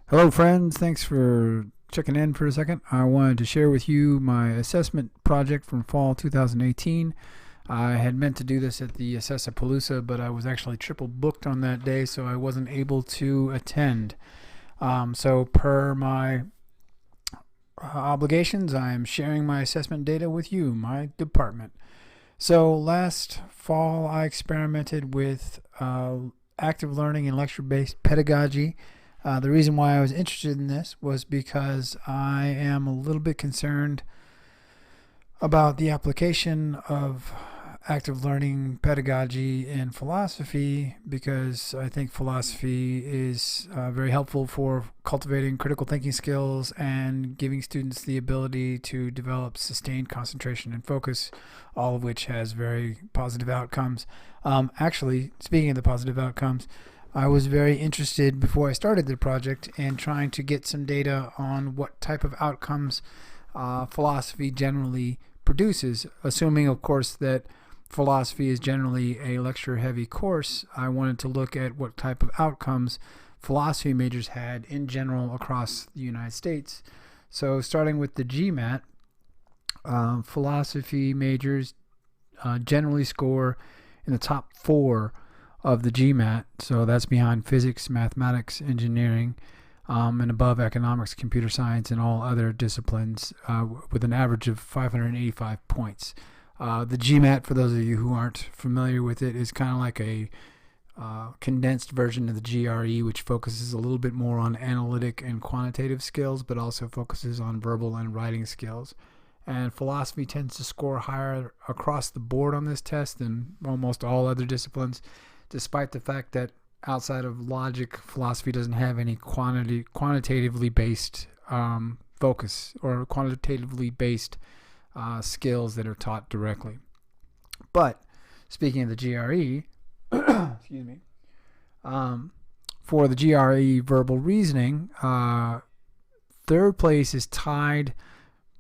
Hello, friends. Thanks for checking in for a second. I wanted to share with you my assessment project from fall 2018. I had meant to do this at the Assessapalooza, but I was actually triple booked on that day, so I wasn't able to attend. So, per my obligations, I am sharing my assessment data with you, my department. So, last fall, I experimented with active learning and lecture based pedagogy. The reason why I was interested in this was because I am a little bit concerned about the application of active learning pedagogy in philosophy, because I think philosophy is very helpful for cultivating critical thinking skills and giving students the ability to develop sustained concentration and focus, all of which has very positive outcomes. Actually, speaking of the positive outcomes, I was very interested before I started the project in trying to get some data on what type of outcomes philosophy generally produces. Assuming, of course, that philosophy is generally a lecture-heavy course, I wanted to look at what type of outcomes philosophy majors had in general across the United States. So starting with the GMAT, philosophy majors generally score in the top 4 of the GMAT, so that's behind physics, mathematics, engineering, and above economics, computer science, and all other disciplines, with an average of 585 points. The GMAT, for those of you who aren't familiar with it, is kind of like a condensed version of the GRE, which focuses a little bit more on analytic and quantitative skills, but also focuses on verbal and writing skills. And philosophy tends to score higher across the board on this test than almost all other disciplines, despite the fact that outside of logic, philosophy doesn't have any quantitatively based focus or quantitatively based skills that are taught directly. But speaking of the GRE, excuse me, for the GRE verbal reasoning, third place is tied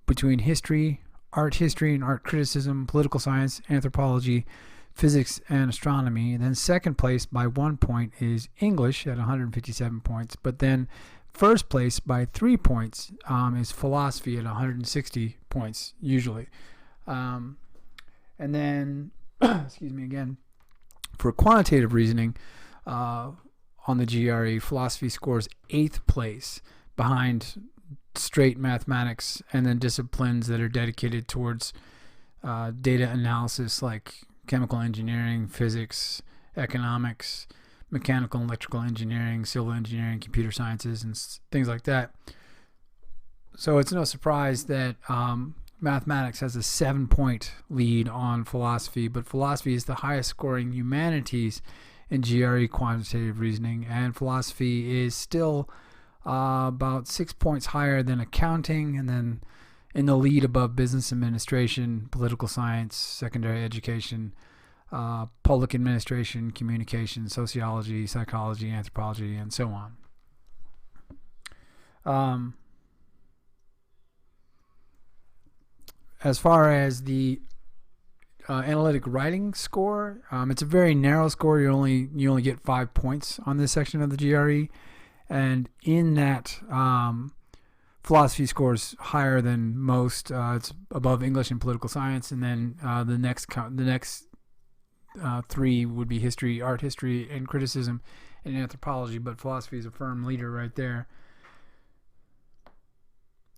between history and art criticism, political science, anthropology, physics, and astronomy. And then second place by 1 point is English at 157 points. But then first place by 3 points is philosophy at 160 points usually. And then, excuse me again, for quantitative reasoning on the GRE, philosophy scores 8th place behind straight mathematics, and then disciplines that are dedicated towards data analysis like chemical engineering, physics, economics, mechanical and electrical engineering, civil engineering, computer sciences, and things like that. So it's no surprise that mathematics has a 7-point lead on philosophy, but philosophy is the highest scoring humanities in GRE quantitative reasoning, and philosophy is still about 6 points higher than accounting, and then in the lead above business administration, political science, secondary education, public administration, communication, sociology, psychology, anthropology, and so on. As far as the analytic writing score, it's a very narrow score. You only get 5 points on this section of the GRE, and in that, philosophy scores higher than most. It's above English and political science, and then the next 3 would be history, art history, and criticism, and anthropology. But philosophy is a firm leader right there.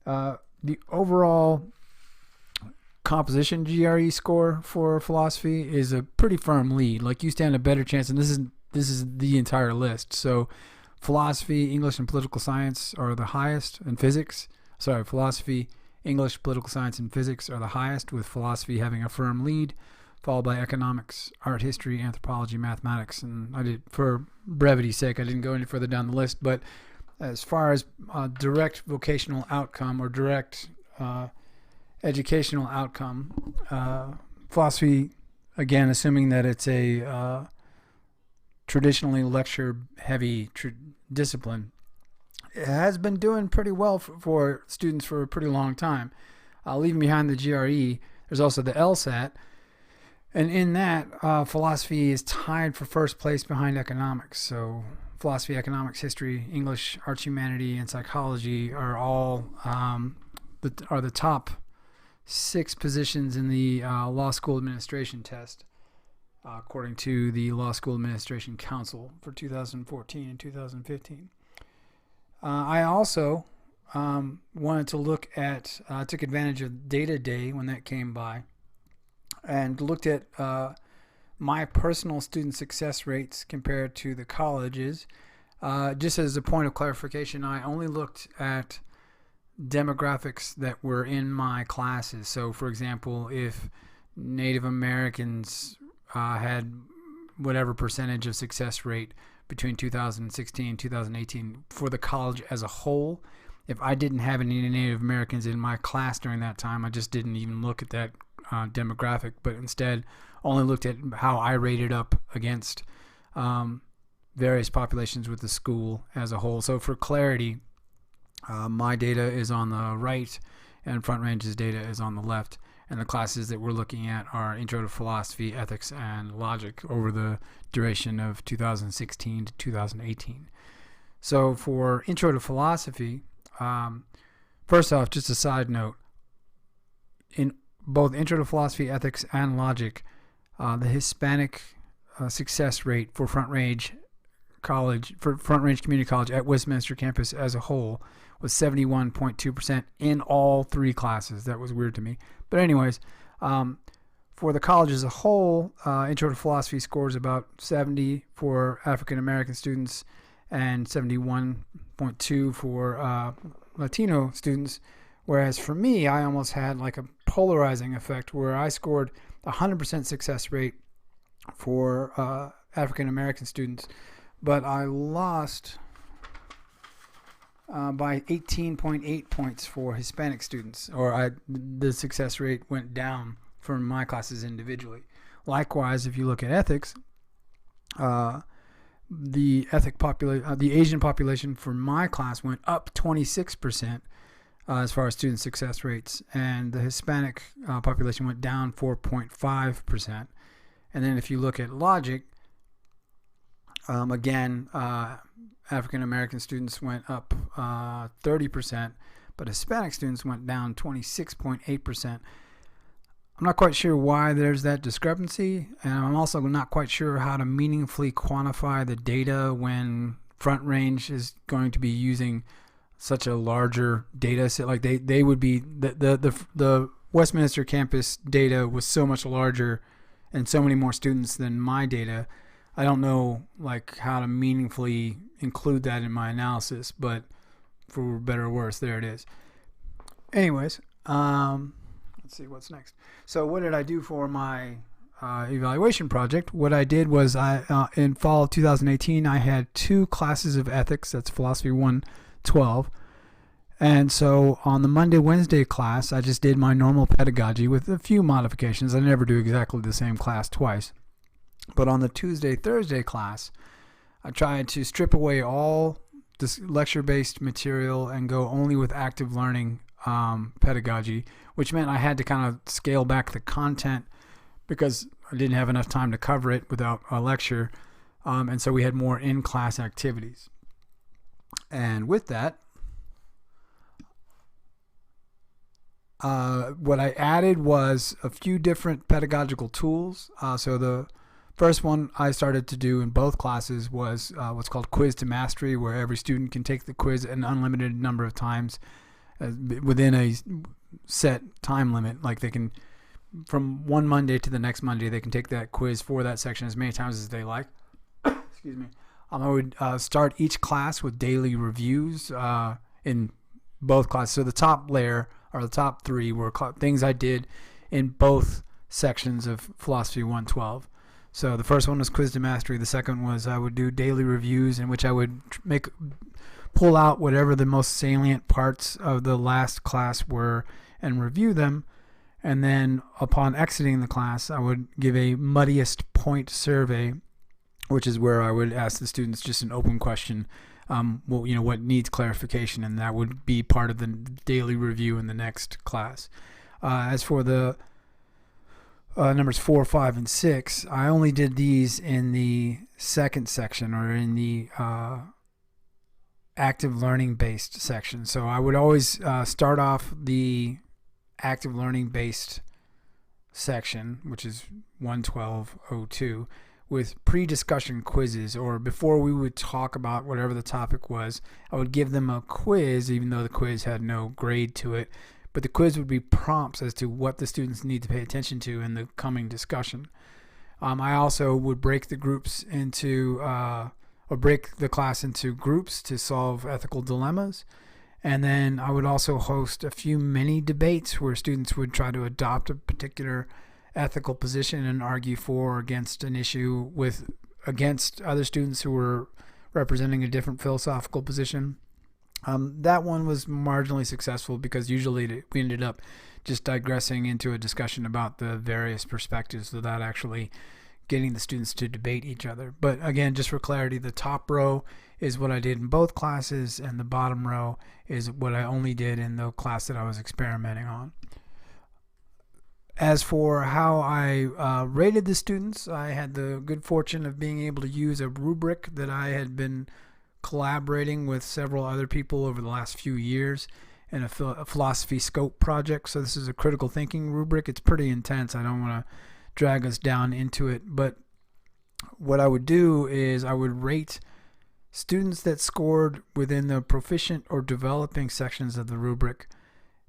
The overall composition GRE score for philosophy is a pretty firm lead. Like, you stand a better chance, and this is the entire list. So philosophy, English, and political science are the highest, and philosophy, English, political science, and physics are the highest, with philosophy having a firm lead, followed by economics, art history, anthropology, mathematics. And for brevity's sake, I didn't go any further down the list. But as far as direct vocational outcome or direct educational outcome, philosophy, again, assuming that it's a traditionally lecture-heavy discipline, it has been doing pretty well for students for a pretty long time. Leaving behind the GRE, there's also the LSAT, and in that, philosophy is tied for first place behind economics. So philosophy, economics, history, English, arts, humanity, and psychology are all the top 6 positions in the law school administration test, according to the Law School Administration Council for 2014 and 2015. I also wanted to look at, took advantage of Data Day when that came by, and looked at my personal student success rates compared to the colleges. Just as a point of clarification, I only looked at demographics that were in my classes. So, for example, if Native Americans had whatever percentage of success rate between 2016 and 2018 for the college as a whole, if I didn't have any Native Americans in my class during that time, I just didn't even look at that demographic, but instead only looked at how I rated up against various populations with the school as a whole. So for clarity, my data is on the right and Front Range's data is on the left. And the classes that we're looking at are Intro to Philosophy, Ethics, and Logic over the duration of 2016 to 2018. So for Intro to Philosophy, first off, just a side note, in both Intro to Philosophy, Ethics, and Logic, the Hispanic success rate for Front Range Community College at Westminster campus as a whole was 71.2% in all 3 classes. That was weird to me. But anyways, for the college as a whole, Intro to Philosophy scores about 70 for African American students and 71.2 for Latino students. Whereas for me, I almost had like a polarizing effect where I scored 100% success rate for African American students, but I lost by 18.8 points for Hispanic students, the success rate went down for my classes individually. Likewise, if you look at ethics, the Asian population for my class went up 26% as far as student success rates, and the Hispanic population went down 4.5%. And then if you look at logic, again, African American students went up 30%, but Hispanic students went down 26.8%. I'm not quite sure why there's that discrepancy, and I'm also not quite sure how to meaningfully quantify the data when Front Range is going to be using such a larger data set. Like they would be, the Westminster campus data was so much larger and so many more students than my data. I don't know like how to meaningfully include that in my analysis, but for better or worse, there it is. Anyways, let's see what's next. So what did I do for my evaluation project? What I did was in fall of 2018, I had 2 classes of ethics. That's Philosophy 112. And so on the Monday-Wednesday class, I just did my normal pedagogy with a few modifications. I never do exactly the same class twice. But on the Tuesday-Thursday class, I tried to strip away all this lecture-based material and go only with active learning pedagogy, which meant I had to kind of scale back the content because I didn't have enough time to cover it without a lecture. And so we had more in-class activities. And with that, what I added was a few different pedagogical tools. So the first one I started to do in both classes was what's called Quiz to Mastery, where every student can take the quiz an unlimited number of times within a set time limit. Like they can, from one Monday to the next Monday, they can take that quiz for that section as many times as they like. Excuse me. I would start each class with daily reviews in both classes. So the top layer, or the top 3, were things I did in both sections of Philosophy 112. So the first one was Quiz to Mastery. The second was I would do daily reviews, in which I would pull out whatever the most salient parts of the last class were and review them. And then upon exiting the class, I would give a muddiest point survey, which is where I would ask the students just an open question, what needs clarification, and that would be part of the daily review in the next class. As for the numbers 4, 5, and 6. I only did these in the second section, or in the active learning based section. So I would always start off the active learning based section, which is 112.02, with pre-discussion quizzes, or before we would talk about whatever the topic was, I would give them a quiz, even though the quiz had no grade to it. But the quiz would be prompts as to what the students need to pay attention to in the coming discussion. I also would break the groups into, or break the class into groups to solve ethical dilemmas. And then I would also host a few mini debates where students would try to adopt a particular ethical position and argue for or against an issue against other students who were representing a different philosophical position. That one was marginally successful because usually we ended up just digressing into a discussion about the various perspectives without actually getting the students to debate each other. But again, just for clarity, the top row is what I did in both classes, and the bottom row is what I only did in the class that I was experimenting on. As for how I rated the students, I had the good fortune of being able to use a rubric that I had been collaborating with several other people over the last few years in a philosophy scope project. So this is a critical thinking rubric. It's pretty intense. I don't want to drag us down into it, but what I would do is I would rate students that scored within the proficient or developing sections of the rubric.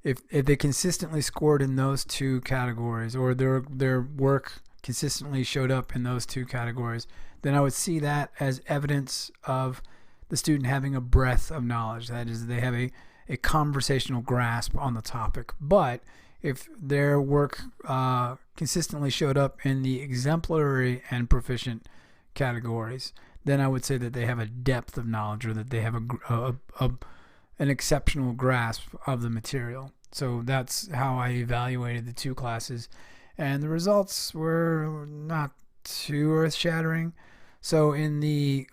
If they consistently scored in those two categories, or their work consistently showed up in those two categories, then I would see that as evidence of the student having a breadth of knowledge. That is, they have a conversational grasp on the topic. But if their work consistently showed up in the exemplary and proficient categories, then I would say that they have a depth of knowledge, or that they have an exceptional grasp of the material. So that's how I evaluated the two classes, and the results were not too earth-shattering. So in the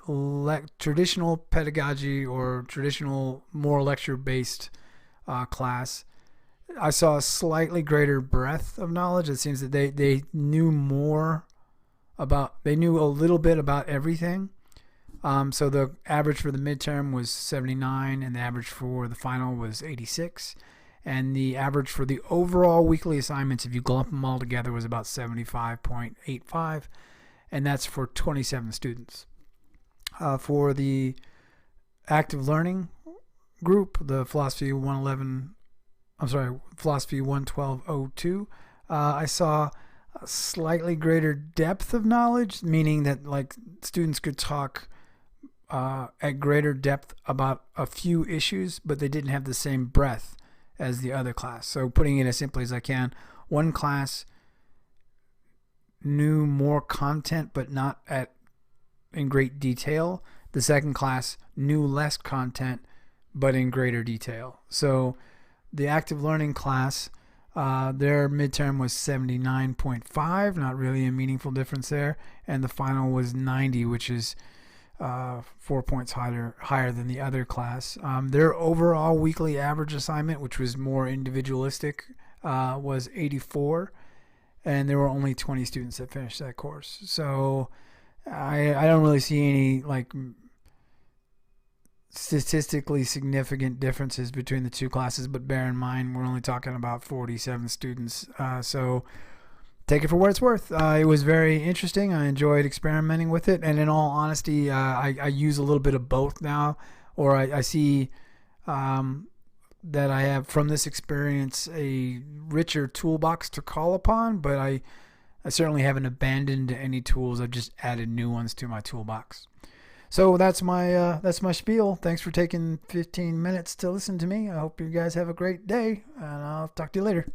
traditional pedagogy, or traditional more lecture-based class, I saw a slightly greater breadth of knowledge. It seems that they knew they knew a little bit about everything. So the average for the midterm was 79, and the average for the final was 86. And the average for the overall weekly assignments, if you lump them all together, was about 75.85. And that's for 27 students. For the active learning group, the Philosophy 112.02, I saw a slightly greater depth of knowledge, meaning that like students could talk at greater depth about a few issues, but they didn't have the same breadth as the other class. So putting it as simply as I can, one class knew more content but not in great detail. The second class knew less content but in greater detail. So the active learning class, their midterm was 79.5, not really a meaningful difference there, and the final was 90, which is 4 points higher than the other class. Their overall weekly average assignment, which was more individualistic, was 84, and there were only 20 students that finished that course. So I don't really see any like statistically significant differences between the two classes, but bear in mind we're only talking about 47 students, so take it for what it's worth. It was very interesting. I enjoyed experimenting with it, and in all honesty, I use a little bit of both now, or I see that I have from this experience a richer toolbox to call upon, but I certainly haven't abandoned any tools. I've just added new ones to my toolbox. So that's my spiel. Thanks for taking 15 minutes to listen to me. I hope you guys have a great day, and I'll talk to you later.